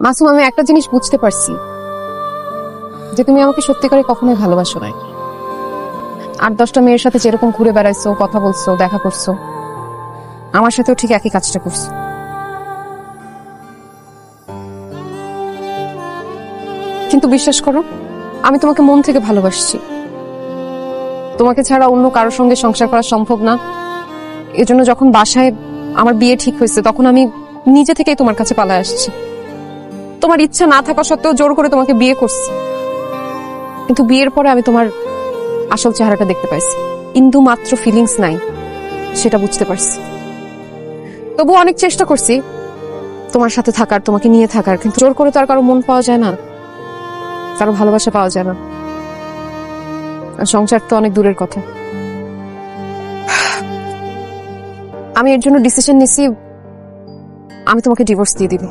মাসুম, আমি একটা জিনিস বুঝতে পারছি যে তুমি আমাকে সত্যিকারে কখনোই ভালোবাসো নাই। 8-10টা মেয়ের সাথে যেরকম ঘুরে বেড়াইছো, কথা বলছো, দেখা করছো, আমার সাথেও ঠিক একই কাজটা করছো। কিন্তু বিশ্বাস করো, আমি তোমাকে মন থেকে ভালোবাসছি। তোমাকে ছাড়া অন্য কারোর সঙ্গে সংসার করা সম্ভব না। এজন্য যখন বাসায় আমার বিয়ে ঠিক হয়েছে, তখন আমি নিজে থেকেই তোমার কাছে পালায় আসছি। তোমার ইচ্ছা না থাকা সত্ত্বেও জোর করে তোমাকে বিয়ে করছি। কিন্তু বিয়ের পরে আমি তোমার আসল চেহারাটা দেখতে পাইছি। ইন্দু মাত্র ফিলিংস নাই, সেটা বুঝতে পারছি। তবু অনেক চেষ্টা করছি তোমার সাথে থাকার, তোমাকে নিয়ে থাকার, কিন্তু জোর করে তো আর কারো মন পাওয়া যায় না, কারো ভালোবাসা পাওয়া যায় না। আর সংসার তো অনেক দূরের কথা। আমি এর জন্য ডিসিশন নিছি, আমি তোমাকে ডিভোর্স দিয়ে দিব।